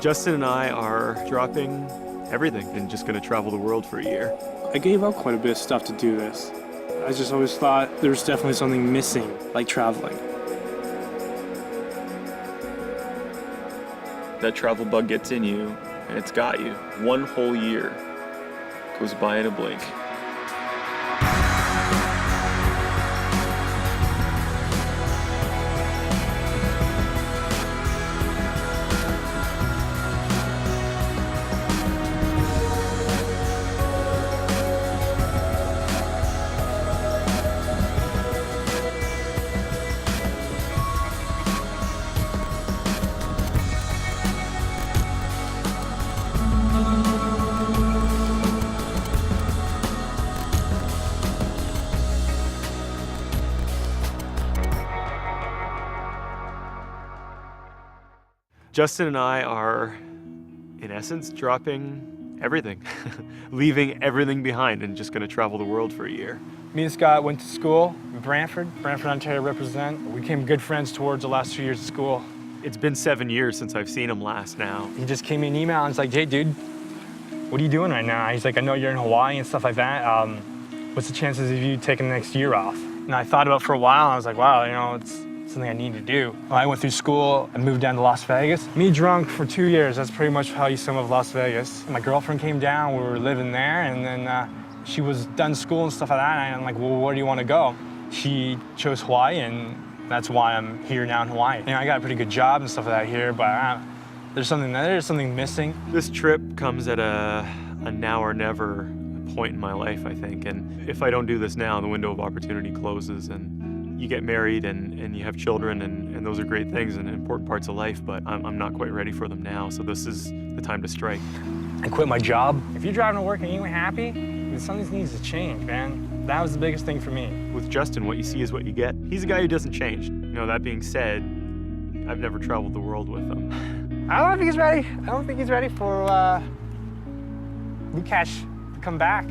Justin and I are dropping everything and just gonna travel the world for a year. I gave up quite a bit of stuff to do this. I just always thought there was definitely something missing, like traveling. That travel bug gets in you, and it's got you. One whole year goes by in a blink. Justin and I are, in essence, dropping everything, leaving everything behind and just gonna travel the world for a year. Me and Scott went to school in Brantford, Ontario represent. We became good friends towards the last 2 years of school. It's been 7 years since I've seen him last now. He just came me an email and it's like, hey dude, what are you doing right now? He's like, I know you're in Hawaii and stuff like that. What's the chances of you taking the next year off? And I thought about it for a while and I was like, wow, you know, it's something I need to do. When I went through school, I moved down to Las Vegas. Me drunk for 2 years, that's pretty much how you sum up Las Vegas. My girlfriend came down, we were living there, and then she was done school and stuff like that, and I'm like, well, where do you want to go? She chose Hawaii, and that's why I'm here now in Hawaii. You know, I got a pretty good job and stuff like that here, but there's something missing. This trip comes at a now or never point in my life, I think, and if I don't do this now, the window of opportunity closes, and you get married and you have children, and those are great things and important parts of life, but I'm not quite ready for them now, so this is the time to strike. I quit my job. If you're driving to work and you ain't happy, then something needs to change, man. That was the biggest thing for me. With Justin, what you see is what you get. He's a guy who doesn't change. You know, that being said, I've never traveled the world with him. I don't think he's ready. I don't think he's ready for Lukash to come back,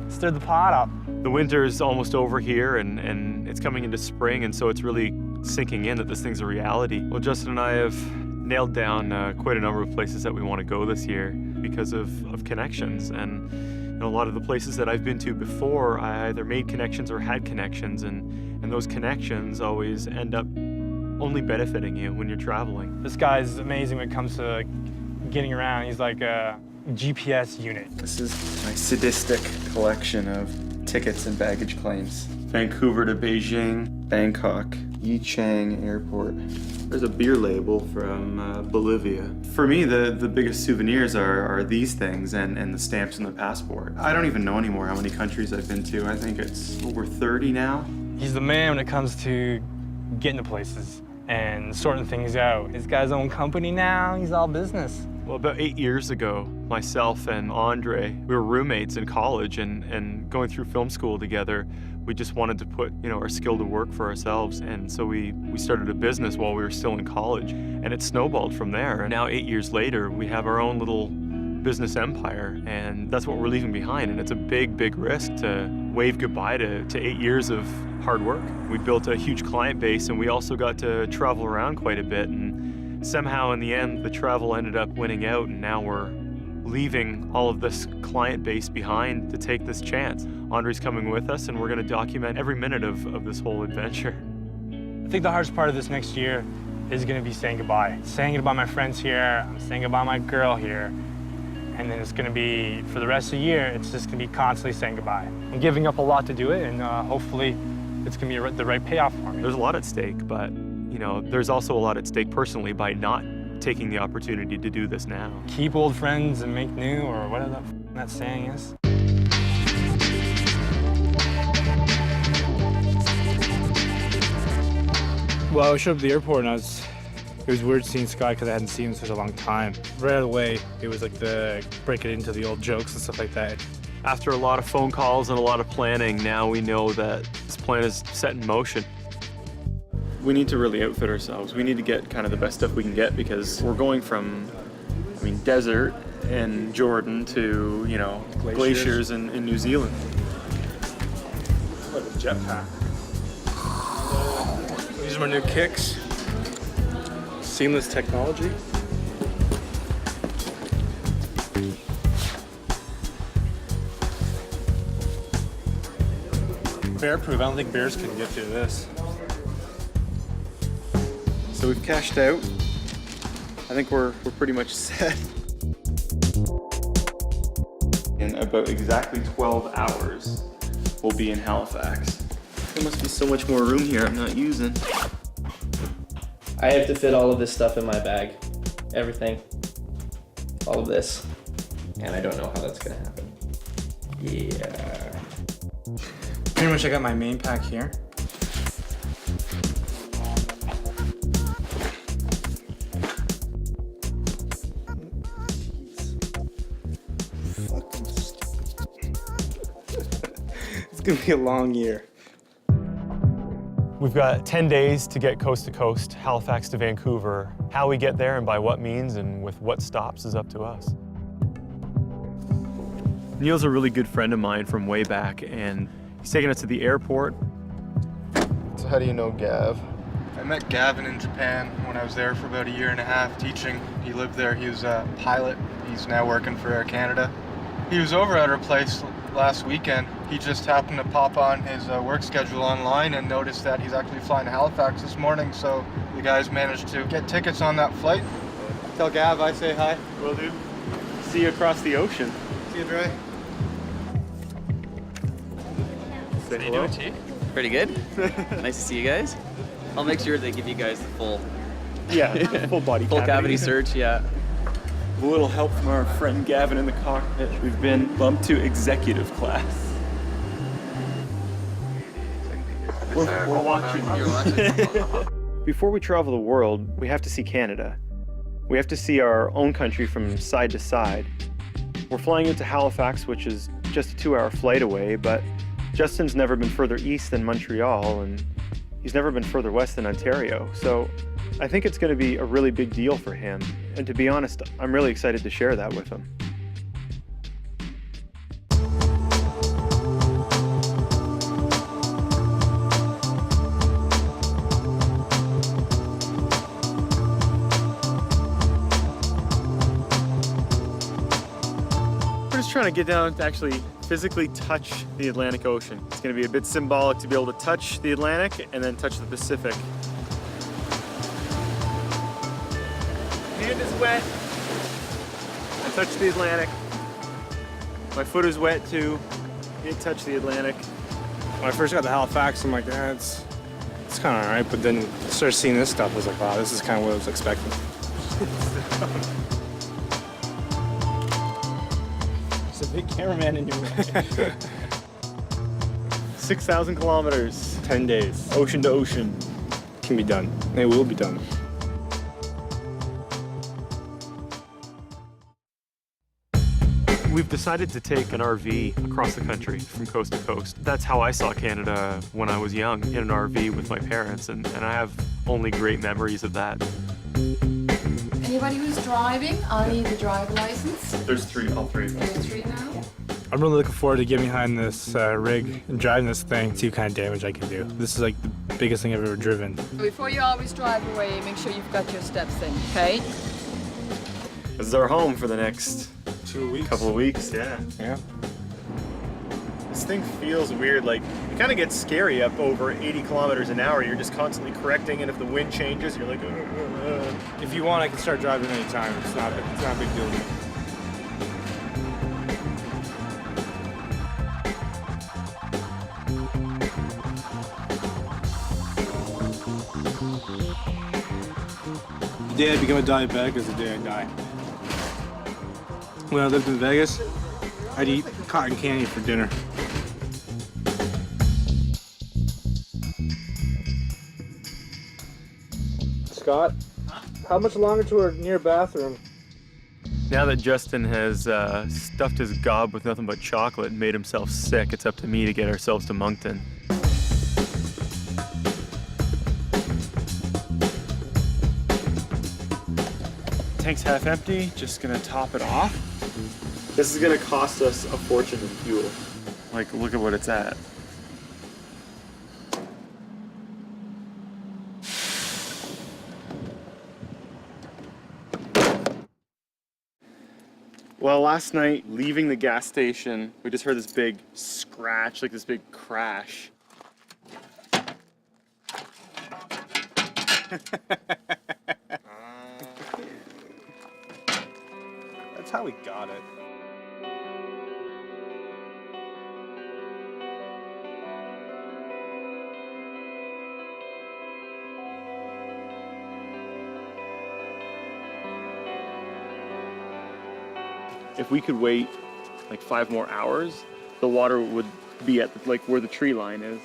stir the pot up. The winter's almost over here, and it's coming into spring, and so it's really sinking in that this thing's a reality. Well, Justin and I have nailed down quite a number of places that we want to go this year because of connections. And you know, a lot of the places that I've been to before, I either made connections or had connections, and those connections always end up only benefiting you when you're traveling. This guy's amazing when it comes to getting around. He's like a GPS unit. This is my sadistic collection of tickets and baggage claims. Vancouver to Beijing, Bangkok, Yichang Airport. There's a beer label from Bolivia. For me, the biggest souvenirs are these things and the stamps in the passport. I don't even know anymore how many countries I've been to. I think it's over 30 now. He's the man when it comes to getting to places and sorting things out. He's got his own company now, he's all business. Well, about 8 years ago, myself and Andre, we were roommates in college and going through film school together. We just wanted to put, you know, our skill to work for ourselves, and so we started a business while we were still in college, and it snowballed from there. And now 8 years later, we have our own little business empire, and that's what we're leaving behind, and it's a big, big risk to wave goodbye to 8 years of hard work. We built a huge client base, and we also got to travel around quite a bit, and somehow in the end, the travel ended up winning out, and now we're leaving all of this client base behind to take this chance. Andre's coming with us, and we're gonna document every minute of this whole adventure. I think the hardest part of this next year is gonna be saying goodbye. Saying goodbye to my friends here, I'm saying goodbye to my girl here, and then it's gonna be, for the rest of the year, it's just gonna be constantly saying goodbye. I'm giving up a lot to do it, and hopefully it's gonna be the right payoff for me. There's a lot at stake, but you know, there's also a lot at stake personally by not taking the opportunity to do this now. Keep old friends and make new, or whatever that saying is. Well, I showed up at the airport and it was weird seeing Scott because I hadn't seen him in such a long time. Right away, it was like the breaking into the old jokes and stuff like that. After a lot of phone calls and a lot of planning, now we know that this plan is set in motion. We need to really outfit ourselves. We need to get kind of the best stuff we can get because we're going from, I mean, desert in Jordan to, you know, glaciers in New Zealand. Like a jetpack. These are my new kicks. Seamless technology. Bear-proof. I don't think bears can get through this. So we've cashed out. I think we're pretty much set. In about exactly 12 hours, we'll be in Halifax. There must be so much more room here I'm not using. I have to fit all of this stuff in my bag. Everything. All of this. And I don't know how that's gonna happen. Yeah. Pretty much I got my main pack here. It's gonna be a long year. We've got 10 days to get coast to coast, Halifax to Vancouver. How we get there and by what means and with what stops is up to us. Neil's a really good friend of mine from way back, and he's taking us to the airport. So how do you know Gav? I met Gavin in Japan when I was there for about a year and a half teaching. He lived there. He was a pilot. He's now working for Air Canada. He was over at our place last weekend. He just happened to pop on his work schedule online and noticed that he's actually flying to Halifax this morning, so the guys managed to get tickets on that flight. Tell Gav I say hi. Will do. See you across the ocean. See you, Dre. Say hello. Pretty good. Nice to see you guys. I'll make sure they give you guys the full Full body full cavity search. Yeah. With a little help from our friend Gavin in the cockpit, we've been bumped to executive class. We're watching. Before we travel the world, we have to see Canada. We have to see our own country from side to side. We're flying into Halifax, which is just a 2-hour flight away, but Justin's never been further east than Montreal, and he's never been further west than Ontario. So I think it's going to be a really big deal for him. And to be honest, I'm really excited to share that with him. We're just trying to get down to actually physically touch the Atlantic Ocean. It's going to be a bit symbolic to be able to touch the Atlantic and then touch the Pacific. Hand is wet. I touched the Atlantic. My foot is wet too. Did touch the Atlantic. When I first got to Halifax, I'm like, it's kind of all right. But then I started seeing this stuff. I was like, wow, this is kind of what I was expecting. There's a big cameraman in your way. 6,000 kilometers. 10 days. Ocean to ocean. Can be done. It will be done. We've decided to take an RV across the country from coast to coast. That's how I saw Canada when I was young, in an RV with my parents, and I have only great memories of that. Anybody who's driving, I'll need the driver license. There's all three. There's 3 now. I'm really looking forward to getting behind this rig and driving this thing, see what kind of damage I can do. This is like the biggest thing I've ever driven. Before you always drive away, make sure you've got your steps in, okay? This is our home for the next 2 weeks. couple of weeks. Yeah. This thing feels weird. Like, it kind of gets scary up over 80 kilometers an hour. You're just constantly correcting, and if the wind changes, you're like, If you want, I can start driving anytime. It's not a big deal to me. The day I become a diabetic is the day I die. When I lived in Vegas, I'd eat cotton candy for dinner. Scott, how much longer to our near bathroom? Now that Justin has stuffed his gob with nothing but chocolate and made himself sick, it's up to me to get ourselves to Moncton. tank's half empty, just gonna top it off. This is gonna cost us a fortune in fuel. Like, look at what it's at. Well, last night, leaving the gas station, we just heard this big scratch, like this big crash. That's how we got it. If we could wait like 5 more hours, the water would be at like where the tree line is.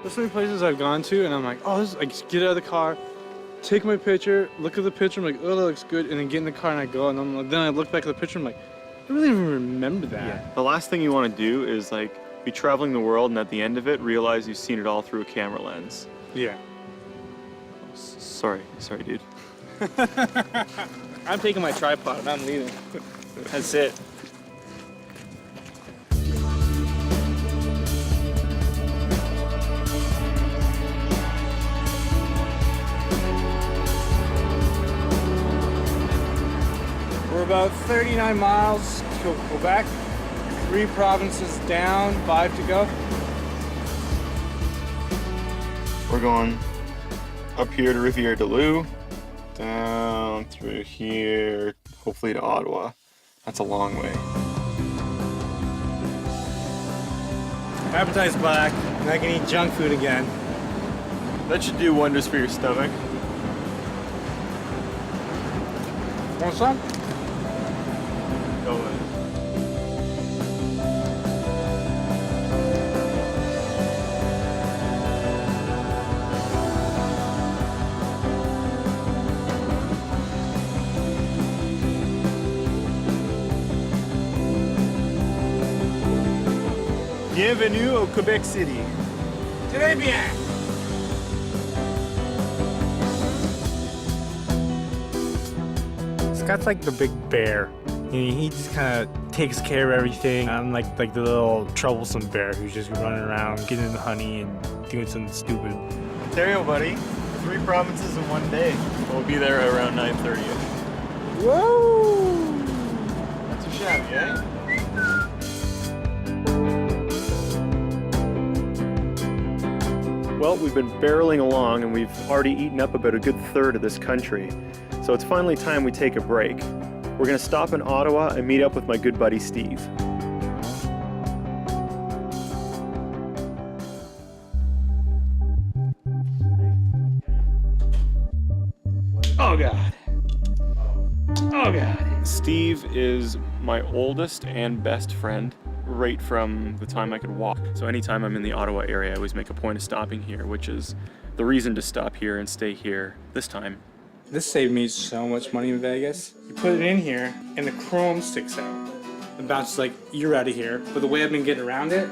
There's so many places I've gone to, and I'm like, oh, this is, I just get out of the car, take my picture, look at the picture, I'm like, oh, that looks good, and then get in the car and I go, and then I look back at the picture, I'm like, I really don't even remember that. Yeah. The last thing you want to do is like be traveling the world and at the end of it realize you've seen it all through a camera lens. Yeah. Sorry, dude. I'm taking my tripod and I'm leaving. That's it. We're about 39 miles to Quebec, 3 provinces down, 5 to go. We're going up here to Rivière-du-Loup, down through here, hopefully to Ottawa. That's a long way. Appetite's back, and I can eat junk food again. That should do wonders for your stomach. Want some? Go ahead. Bienvenue au Quebec City. Très bien! Scott's like the big bear. He just kind of takes care of everything. I'm like the little troublesome bear who's just running around, getting the honey and doing something stupid. Ontario, buddy. 3 provinces in 1 day. We'll be there around 9:30. Whoa! Not too shabby, eh? Well, we've been barreling along and we've already eaten up about a good third of this country. So it's finally time we take a break. We're gonna stop in Ottawa and meet up with my good buddy Steve. Oh God. Oh God. Steve is my oldest and best friend right from the time I could walk. So anytime I'm in the Ottawa area, I always make a point of stopping here, which is the reason to stop here and stay here this time. This saved me so much money in Vegas. You put it in here, and the chrome sticks out. The bounce like, you're out of here. But the way I've been getting around it,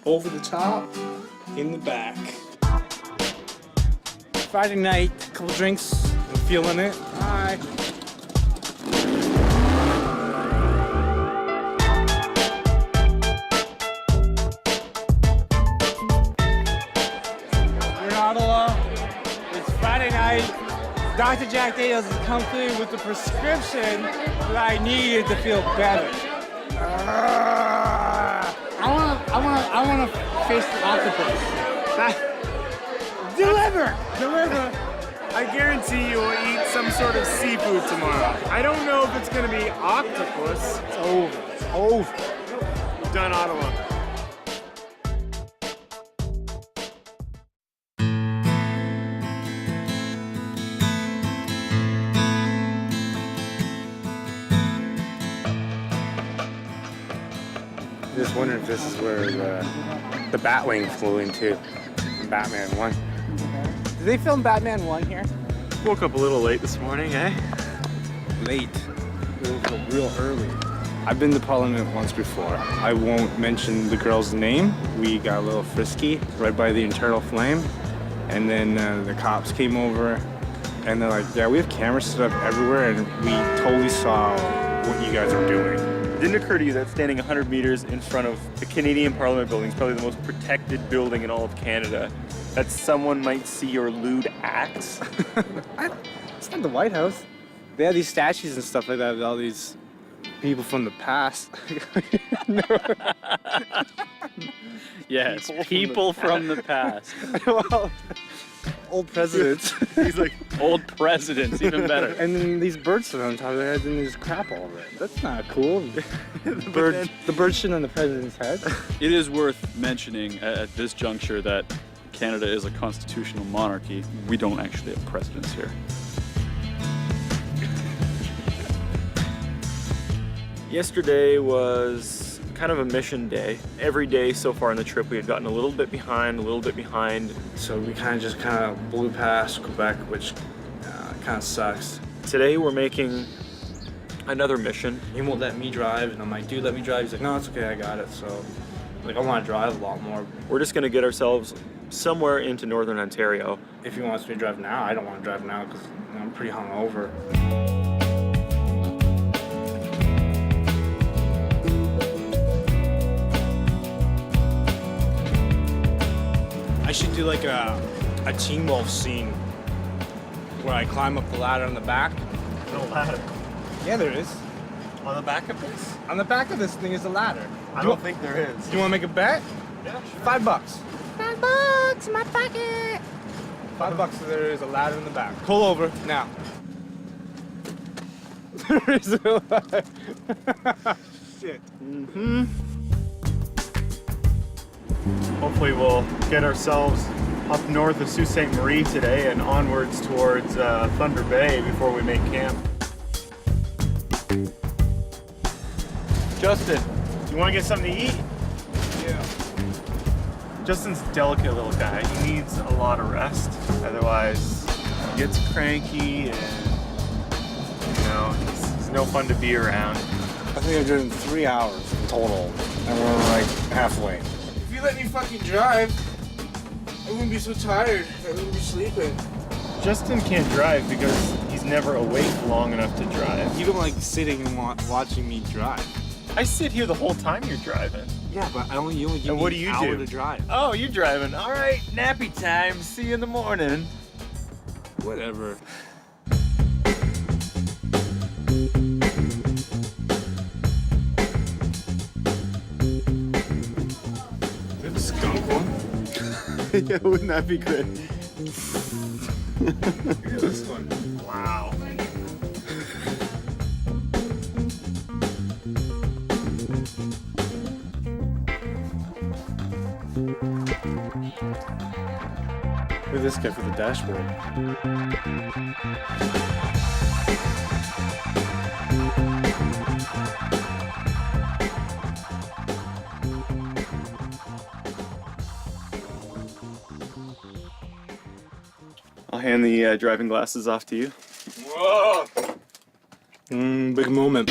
over the top, in the back. Friday night, a couple drinks, I'm feeling it. Hi. We're in Ottawa. It's Friday night. Dr. Jack Daniels has come through with the prescription that I needed to feel better. I wanna face the octopus. Deliver! I guarantee you will eat some sort of seafood tomorrow. I don't know if it's gonna be octopus. It's over. It's over. Done, Ottawa. Just wondering if this is where the Batwing flew into Batman 1. Did they film Batman 1 here? Woke up a little late this morning, eh? Late. It was real early. I've been to Parliament once before. I won't mention the girl's name. We got a little frisky right by the internal flame. And then the cops came over and they're like, yeah, we have cameras set up everywhere and we totally saw what you guys are doing. didn't occur to you that standing 100 meters in front of the Canadian Parliament building is probably the most protected building in all of Canada, that someone might see your lewd acts? It's not the White House. They have these statues and stuff like that with all these people from the past. Yes, people from the past. Well, old presidents. He's like, Old presidents, even better. And then these birds sit on top of their heads and there's crap all over it. That's not cool. The bird shit on the president's head. It is worth mentioning at this juncture that Canada is a constitutional monarchy. We don't actually have presidents here. Yesterday was kind of a mission day. Every day so far on the trip we had gotten a little bit behind. So we kind of blew past Quebec, which kind of sucks. Today we're making another mission. He won't let me drive, and I'm like, dude, let me drive. He's like, no, it's okay, I got it. So, like, I want to drive a lot more. We're just gonna get ourselves somewhere into Northern Ontario. If he wants me to drive now, I don't want to drive now because I'm pretty hungover. I should do like a Teen Wolf scene where I climb up the ladder on the back. No ladder. Yeah, there is. On the back of this? On the back of this thing is a ladder. I don't think there is. Do you want to make a bet? Yeah, sure. $5. $5 in my pocket. $5 so there is a ladder in the back. Pull over now. There is a ladder. Shit. Hopefully we'll get ourselves up north of Sault Ste. Marie today and onwards towards Thunder Bay before we make camp. Justin, do you want to get something to eat? Yeah. Justin's a delicate little guy. He needs a lot of rest. Otherwise, he gets cranky and, he's no fun to be around. I think I've driven 3 hours in total, and we're like halfway. If you let me fucking drive, I wouldn't be so tired. I wouldn't be sleeping. Justin can't drive because he's never awake long enough to drive. You don't like sitting and watching me drive. I sit here the whole time you're driving. Yeah, but you only give And me what do an you hour do? to drive. Oh, you're driving. All right, nappy time. See you in the morning. Whatever. There's a skunk one. yeah, wouldn't that be great? Look at this one. Wow. Look at this guy for the dashboard. I'll hand the driving glasses off to you. Whoa! Big moment.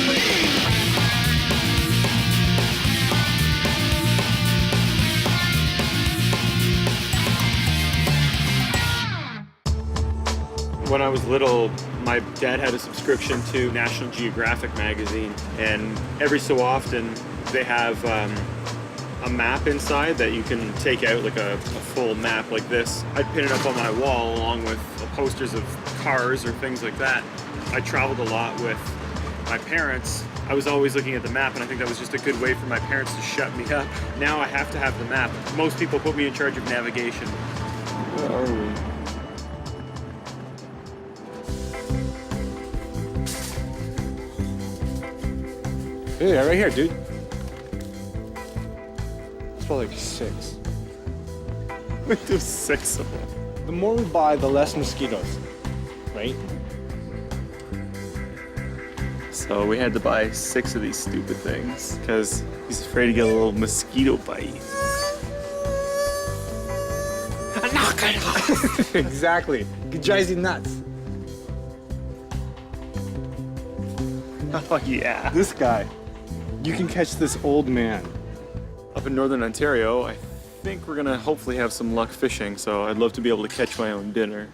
When I was little, my dad had a subscription to National Geographic magazine, and every so often they have a map inside that you can take out, like a full map like this. I'd pin it up on my wall along with posters of cars or things like that. I traveled a lot with my parents. I was always looking at the map, and I think that was just a good way for my parents to shut me up. Now I have to have the map. Most people put me in charge of navigation. Where are we? Yeah, right here, dude. It's probably like 6. There's 6 of them. The more we buy, the less mosquitoes, right? So we had to buy 6 of these stupid things because he's afraid to get a little mosquito bite. Knock it off! Exactly. It drives you nuts. Oh yeah. This guy, you can catch this old man. Up in Northern Ontario, I think we're gonna hopefully have some luck fishing, so I'd love to be able to catch my own dinner.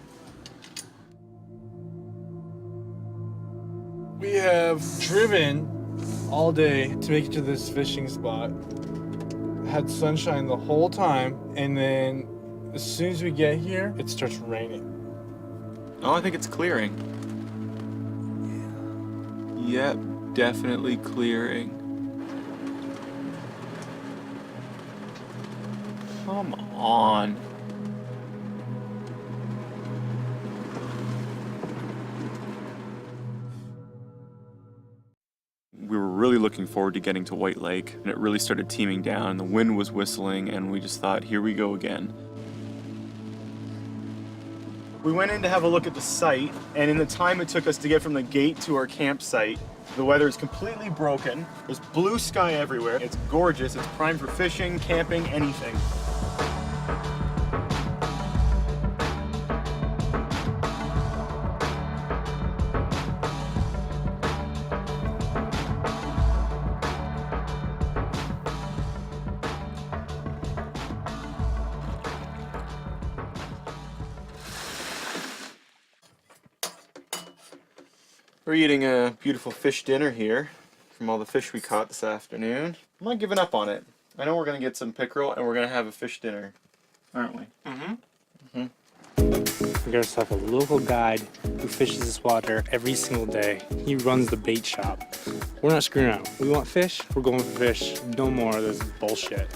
We have driven all day to make it to this fishing spot. Had sunshine the whole time, and then as soon as we get here, it starts raining. Oh, I think it's clearing. Yep, definitely clearing. Come on. We were really looking forward to getting to White Lake, and it really started teeming down, and the wind was whistling, and we just thought, here we go again. We went in to have a look at the site, and in the time it took us to get from the gate to our campsite, the weather is completely broken. There's blue sky everywhere. It's gorgeous. It's prime for fishing, camping, anything. We're eating a beautiful fish dinner here from all the fish we caught this afternoon. I'm not giving up on it. I know we're gonna get some pickerel and we're gonna have a fish dinner, aren't we? We got ourselves a local guide who fishes this water every single day. He runs the bait shop. We're not screwing around. We want fish, we're going for fish. No more of this bullshit.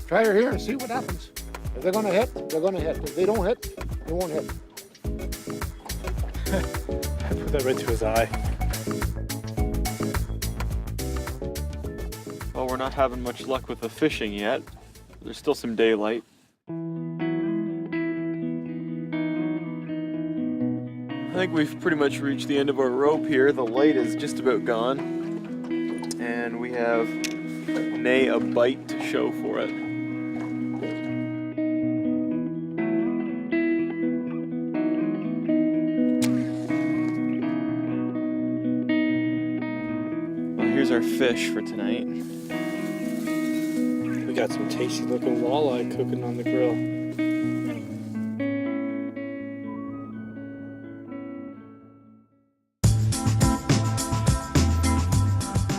Try her here and see what happens. If they're gonna hit, they're gonna hit. If they don't hit, they won't hit. I put that right to his eye. Well, we're not having much luck with the fishing yet. There's still some daylight. I think we've pretty much reached the end of our rope here. The light is just about gone. And we have a bite to show for it. Here's our fish for tonight. We got some tasty looking walleye cooking on the grill.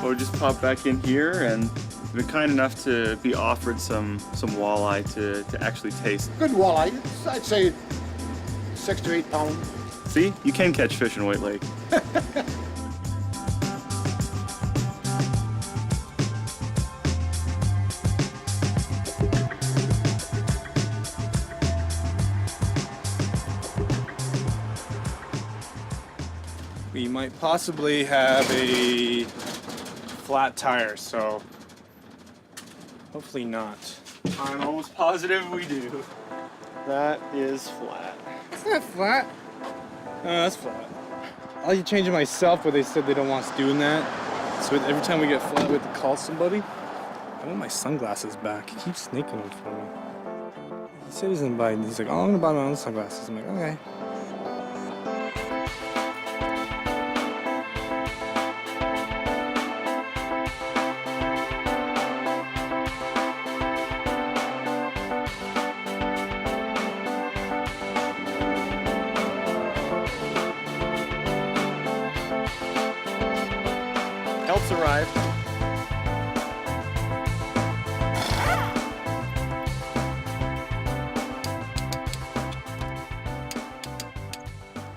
Well, we just popped back in here and we've been kind enough to be offered some walleye to actually taste. Good walleye. I'd say 6 to 8 pounds. See, you can catch fish in White Lake. We might possibly have a flat tire, so hopefully not. I'm almost positive we do. That is flat. It's not flat. No, that's flat. I like to change it myself, but they said they don't want us doing that. So every time we get flat, we have to call somebody. I want my sunglasses back. He keeps sneaking them for me. He said he's gonna buy. He's like, oh, I'm gonna buy my own sunglasses. I'm like, okay. Help's arrived.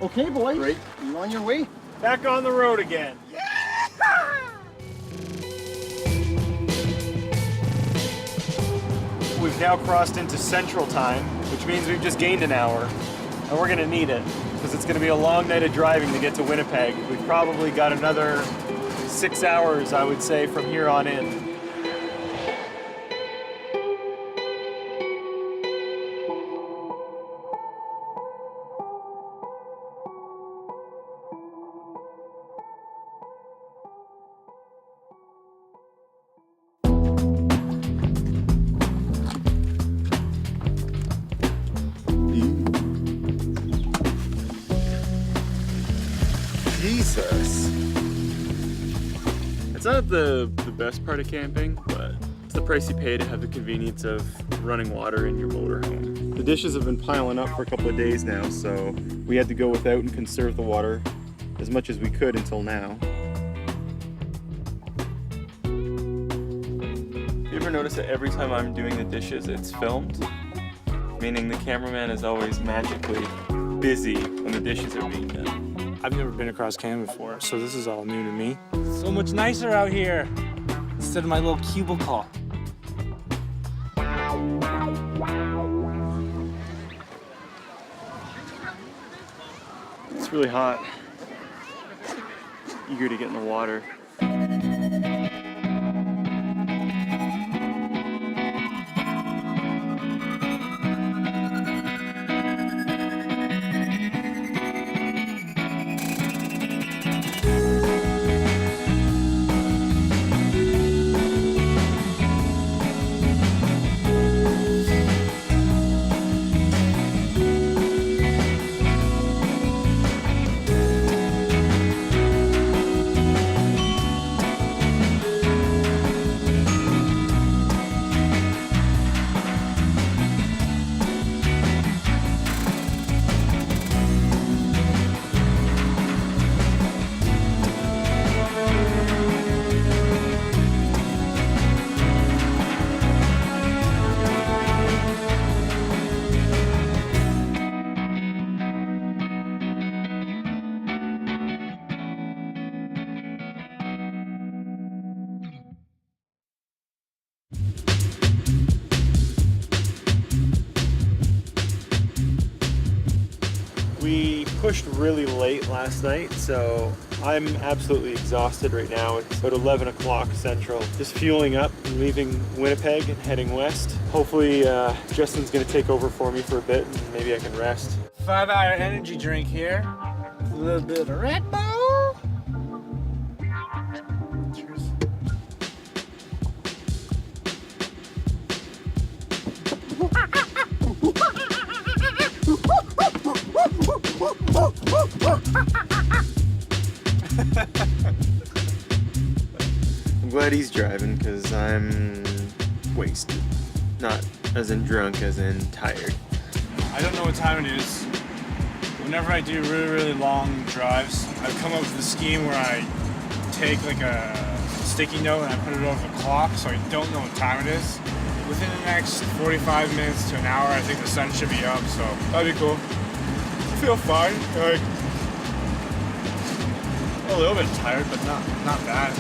Okay, boys. Great. You on your way? Back on the road again. We've now crossed into Central Time, which means we've just gained an hour. And we're gonna need it, because it's gonna be a long night of driving to get to Winnipeg. We've probably got another 6 hours, I would say, from here on in. Jesus. It's not the best part of camping, but It's the price you pay to have the convenience of running water in your motorhome. The dishes have been piling up for a couple of days now, so we had to go without and conserve the water as much as we could until now. You ever notice that every time I'm doing the dishes, it's filmed? Meaning the cameraman is always magically busy when the dishes are being done. I've never been across Canada before, so this is all new to me. So much nicer out here instead of my little cubicle. It's really hot. Eager to get in the water. We pushed really late last night, so I'm absolutely exhausted right now. It's about 11 o'clock Central. Just fueling up and leaving Winnipeg and heading west. Hopefully Justin's gonna take over for me for a bit and maybe I can rest. 5-hour energy drink here. A little bit of Red Bull. Cheers. I'm glad he's driving because I'm wasted. Not as in drunk, as in tired. I don't know what time it is. Whenever I do really long drives, I've come up with a scheme where I take like a sticky note and I put it over the clock so I don't know what time it is. Within the next 45 minutes to an hour, I think the sun should be up, so that'd be cool. I feel fine. Like, a little bit tired, but not bad.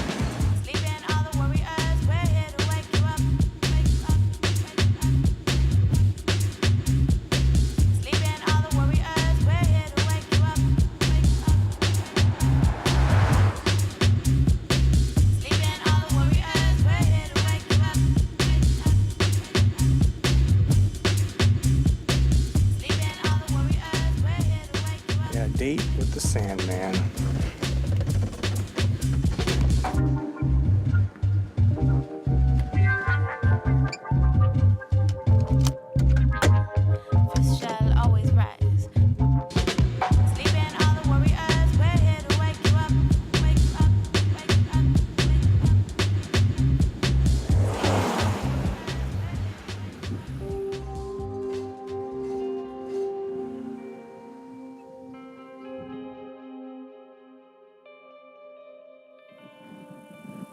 Yeah, date with the Sandman.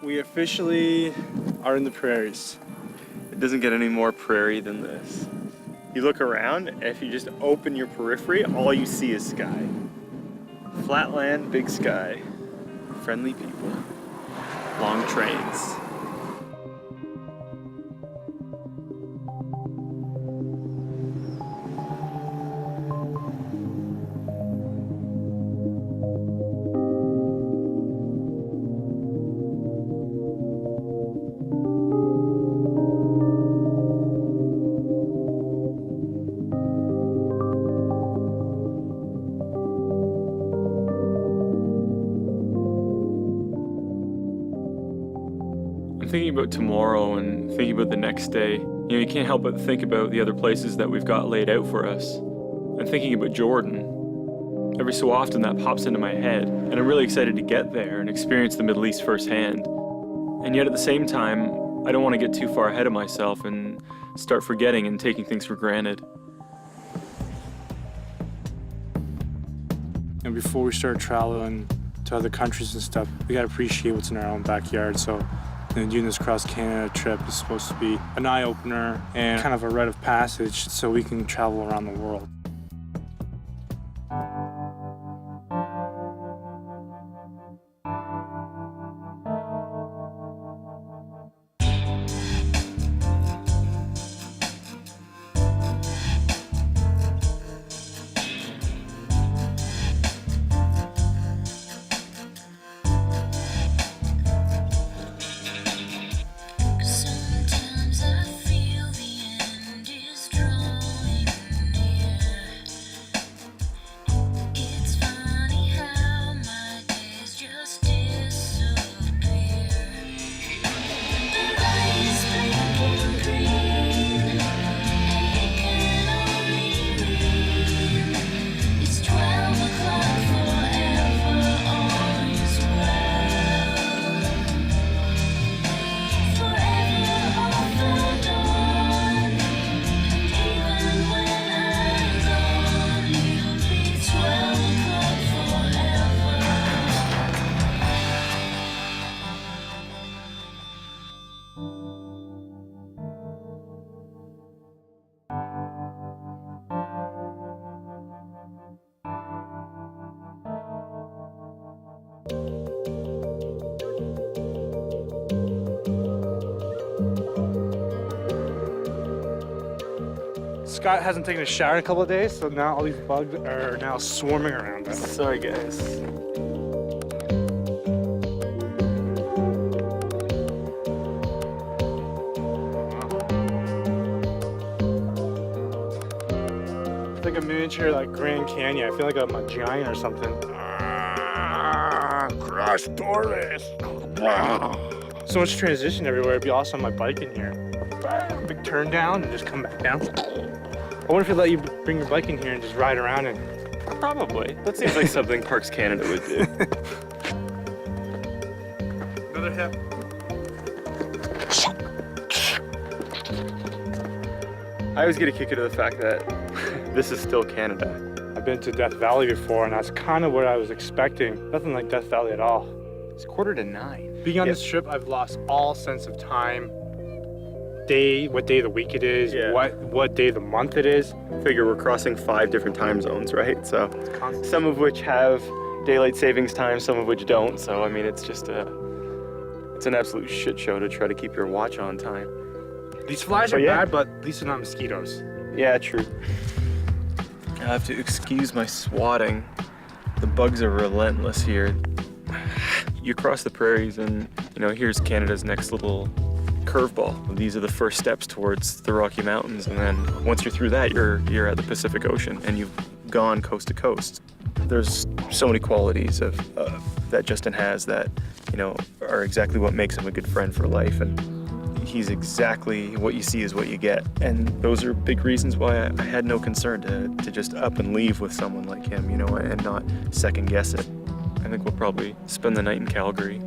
We officially are in the prairies. It doesn't get any more prairie than this. You look around, and if you just open your periphery, all you see is sky. Flat land, big sky, friendly people, long trains. I'm thinking about tomorrow and thinking about the next day. You know, you can't help but think about the other places that we've got laid out for us. I'm thinking about Jordan. Every so often that pops into my head, and I'm really excited to get there and experience the Middle East firsthand. And yet at the same time, I don't want to get too far ahead of myself and start forgetting and taking things for granted. And before we start traveling to other countries and stuff, we gotta appreciate what's in our own backyard. So, doing this cross-Canada trip is supposed to be an eye-opener and kind of a rite of passage so we can travel around the world. Sometimes I feel the end is drawing near. It's funny how my days just disappear. The light is blinking green, and it can only mean it's 12 o'clock forever, all is well. Forever off and on, and even when I'm gone, you'll be 12 o'clock forever. Scott hasn't taken a shower in a couple of days, so now all these bugs are now swarming around us. Sorry, guys. It's like a miniature like Grand Canyon. I feel like I'm a giant or something. Crash Torres. So much transition everywhere. It'd be awesome on my bike in here. Big turn down and just come back down. I wonder if they let you bring your bike in here and just ride around and. Probably. That seems like something Parks Canada would do. Another hip. I always get a kick out of the fact that this is still Canada. I've been to Death Valley before, and that's kind of what I was expecting. Nothing like Death Valley at all. It's 8:45. Being on this trip, I've lost all sense of time. What day of the week it is, Yeah. what day of the month it is. Figure we're crossing 5 different time zones, right? So Constant. some of which have daylight savings time, some of which don't. So I mean, it's just it's an absolute shit show to try to keep your watch on time. These flies are But yeah. bad, but at least they're not mosquitoes. Yeah, true. I have to excuse my swatting. The bugs are relentless here. You cross the prairies and, here's Canada's next little curveball. These are the first steps towards the Rocky Mountains, and then once you're through that, you're at the Pacific Ocean, and you've gone coast to coast. There's so many qualities of that Justin has that, are exactly what makes him a good friend for life, and he's exactly what you see is what you get. And those are big reasons why I had no concern to just up and leave with someone like him, and not second guess it. I think we'll probably spend the night in Calgary.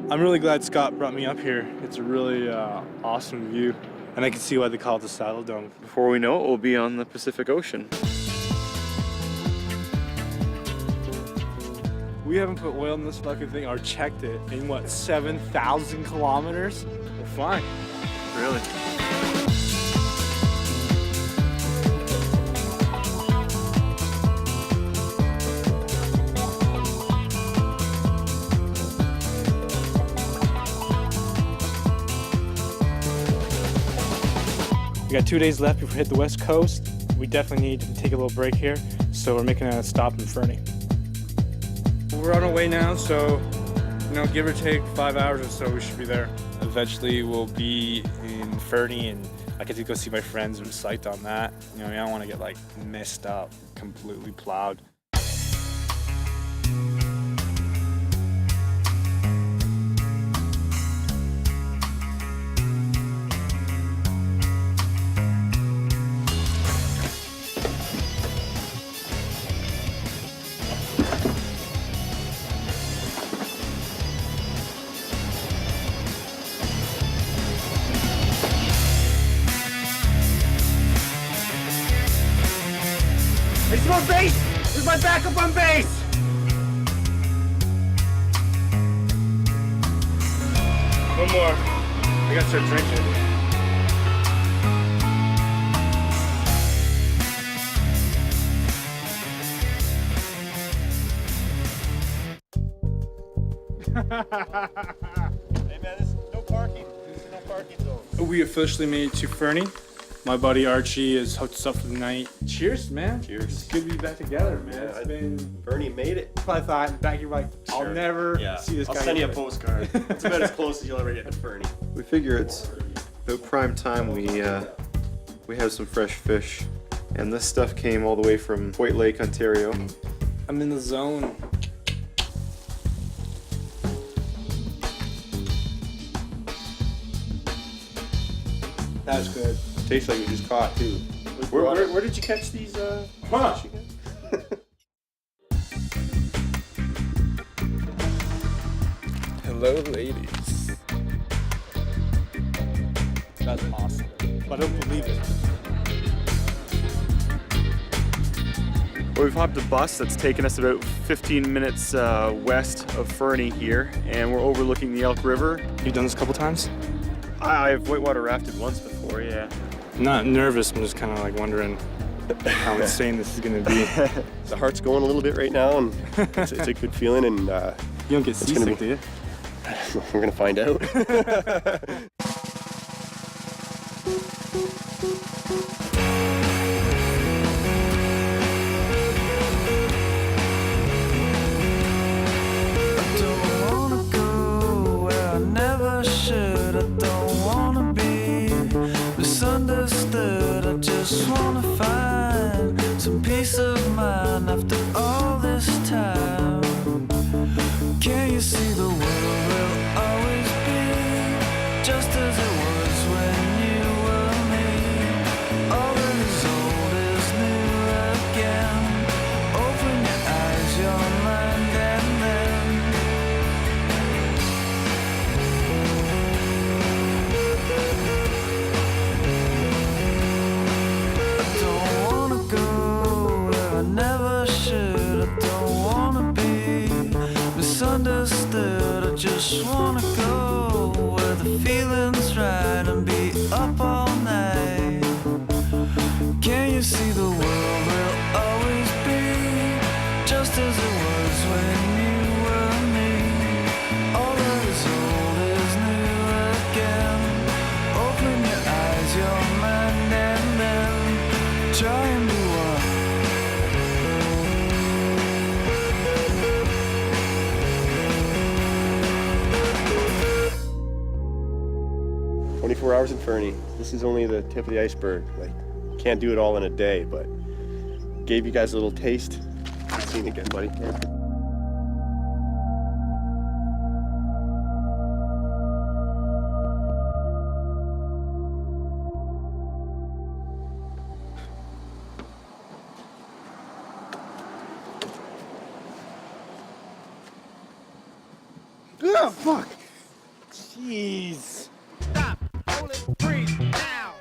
I'm really glad Scott brought me up here. It's a really awesome view, and I can see why they call it the Saddle Dome. Before we know it, we'll be on the Pacific Ocean. We haven't put oil in this fucking thing or checked it in 7,000 kilometers? We're fine. Really? We got 2 days left before we hit the West Coast. We definitely need to take a little break here, so we're making a stop in Fernie. We're on our way now, so give or take 5 hours or so, we should be there. Eventually we'll be in Fernie, and I get to go see my friends. I'm psyched on that. You know, I don't want to get like messed up, completely plowed. Hey, someone on base! Where's my backup on base? One more. I gotta start drinking. Hey man, this is no parking. This is no parking zone. We officially made it to Fernie. My buddy Archie is hooked us up for the night. Cheers, man. Cheers. It's good to be back together, man. Yeah, It's been. Bernie made it. I thought back, you're like, I'll Sure. never Yeah. see this guy. I'll send you a again. postcard. It's about as close as you'll ever get to Fernie. We figure it's about prime time we have some fresh fish. And this stuff came all the way from White Lake, Ontario. I'm in the zone. That's good. Tastes like we just caught too. Where did you catch these? Huh. Hello, ladies. That's awesome. But I don't believe it. Well, we've hopped a bus that's taken us about 15 minutes west of Fernie here, and we're overlooking the Elk River. You've done this a couple times? I've whitewater rafted once before, yeah. I'm not nervous. I'm just kind of like wondering how insane this is going to be. The heart's going a little bit right now, and it's a good feeling. And You don't get It's gonna seasick, be- do you? we're gonna find out. Don't wanna go where I never should. I don't wanna be misunderstood. I just wanna find some peace of mind after all this time. Can you see the world will always be just as it was when you were me? All that is old is new again. Open your eyes, your mind, and then I don't wanna go where I never should. I don't wanna be misunderstood. I just wanna go where the feeling's right and be up all night. Can you see the world will always be just as it was when you were me? All that is old is new again. Open your eyes, your mind, and then try and be one. 24 hours in Fernie. This is only the tip of the iceberg. Like, can't do it all in a day, but gave you guys a little taste. See you again, buddy. Oh, fuck! Jeez. Stop. Hold it. Breathe. Now.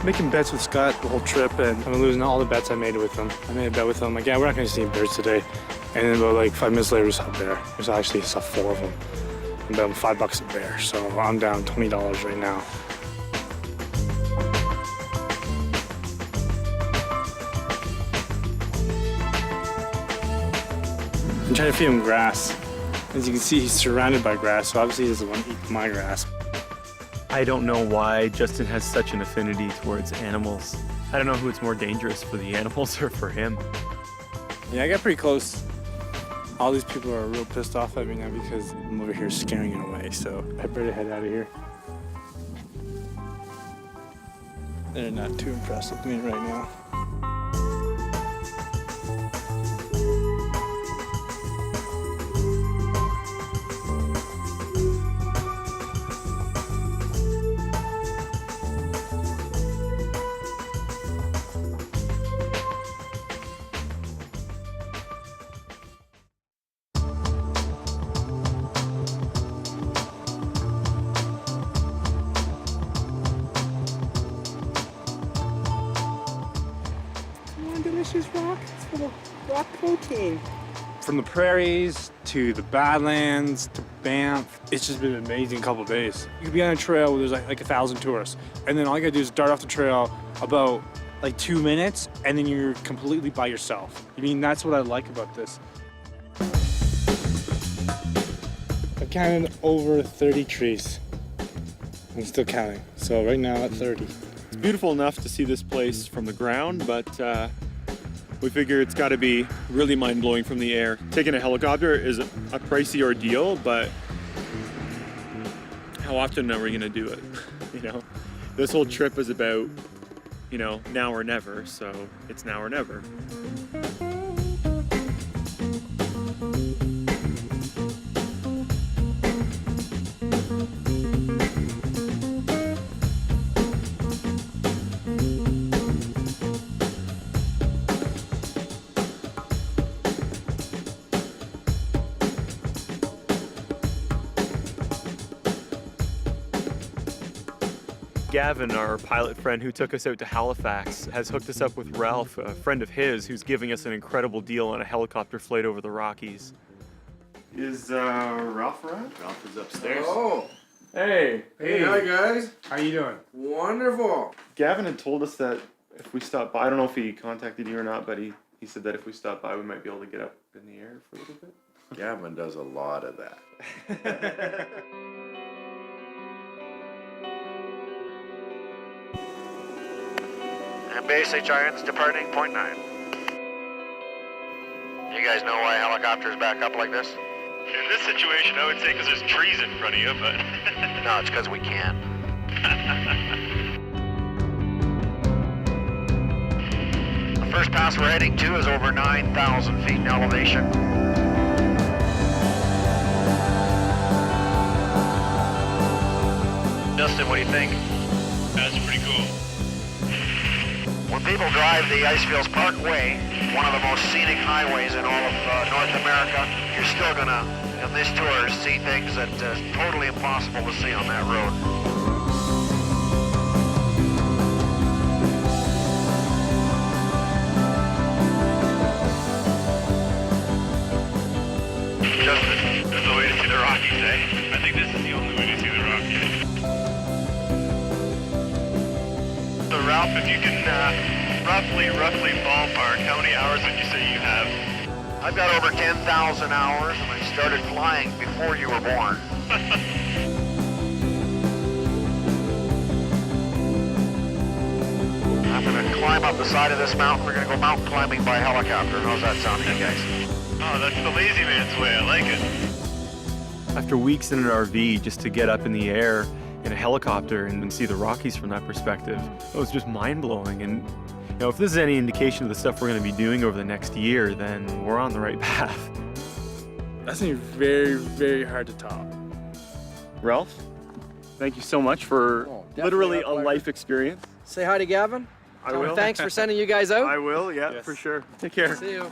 Making bets with Scott the whole trip, and I'm losing all the bets I made with him. I made a bet with him, like, yeah, we're not gonna see birds today. And then about like 5 minutes later, we saw a bear. There's actually saw 4 of them. I bet him $5 a bear, so I'm down $20 right now. I'm trying to feed him grass. As you can see, he's surrounded by grass, so obviously he doesn't want to eat my grass. I don't know why Justin has such an affinity towards animals. I don't know who it's more dangerous, for the animals or for him. Yeah, I got pretty close. All these people are real pissed off at me now because I'm over here scaring it away, so I better head out of here. They're not too impressed with me right now. Delicious rock. It's full of rock protein. From the prairies to the Badlands to Banff, it's just been an amazing couple of days. You could be on a trail where there's like 1,000 tourists, and then all you gotta do is dart off the trail about like 2 minutes, and then you're completely by yourself. I mean, that's what I like about this. I've counted over 30 trees. I'm still counting, so right now at 30. It's beautiful enough to see this place from the ground, but we figure it's got to be really mind-blowing from the air. Taking a helicopter is a pricey ordeal, but how often are we going to do it? You know, this whole trip is about, you know, now or never, so it's now or never. Gavin, our pilot friend who took us out to Halifax, has hooked us up with Ralph, a friend of his, who's giving us an incredible deal on a helicopter flight over the Rockies. Is Ralph around? Ralph is upstairs. Oh. Hey. Hey, hi guys. How you doing? Wonderful. Gavin had told us that if we stopped by, I don't know if he contacted you or not, but he said that if we stopped by, we might be able to get up in the air for a little bit. Gavin does a lot of that. And base HIN's departing point 9. You guys know why helicopters back up like this? In this situation, I would say because there's trees in front of you, but... No, it's because we can. The first pass we're heading to is over 9,000 feet in elevation. Justin, what do you think? That's pretty cool. When people drive the Icefields Parkway, one of the most scenic highways in all of North America, you're still gonna, in this tour, see things that are totally impossible to see on that road. Justin, there's no way to see the Rockies, eh? I think this is the only way to see the Rockies. So Ralph, if you can roughly ballpark, how many hours would you say you have? I've got over 10,000 hours, and I started flying before you were born. I'm gonna climb up the side of this mountain. We're gonna go mountain climbing by helicopter. How's that sound to you guys? Oh, that's the lazy man's way. I like it. After weeks in an RV, just to get up in the air in a helicopter and see the Rockies from that perspective, it was just mind-blowing. And you know, if this is any indication of the stuff we're going to be doing over the next year, then we're on the right path. That's gonna be very, very hard to top. Ralph, thank you so much for literally a life experience. Say hi to Gavin. I will. Thanks for sending you guys out. I will, yeah, Yes. for sure. Take care. See you.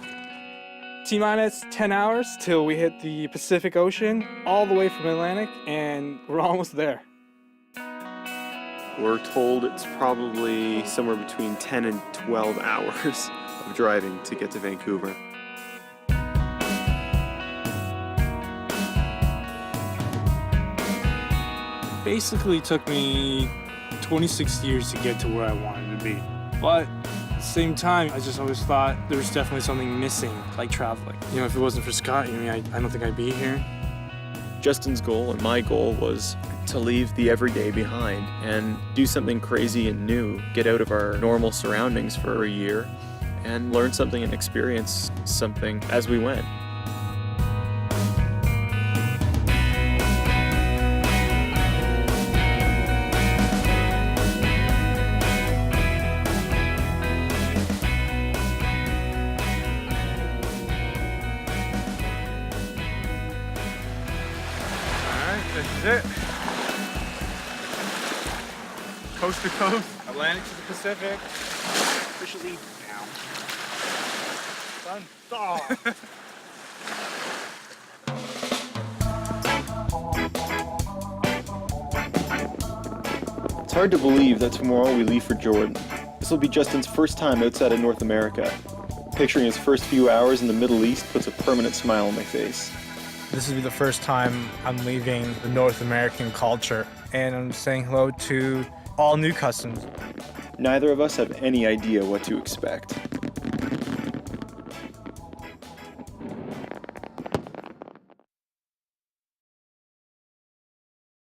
T-minus 10 hours till we hit the Pacific Ocean, all the way from Atlantic, and we're almost there. We're told it's probably somewhere between 10 and 12 hours of driving to get to Vancouver. Basically took me 26 years to get to where I wanted to be. But the same time, I just always thought there was definitely something missing, like traveling. You know, if it wasn't for Scott, I don't think I'd be here. Justin's goal and my goal was to leave the everyday behind and do something crazy and new, get out of our normal surroundings for a year and learn something and experience something as we went. This is it. Coast to coast. Atlantic to the Pacific. Officially now. Done. Oh. It's hard to believe that tomorrow we leave for Jordan. This will be Justin's first time outside of North America. Picturing his first few hours in the Middle East puts a permanent smile on my face. This will be the first time I'm leaving the North American culture, and I'm saying hello to all new customs. Neither of us have any idea what to expect.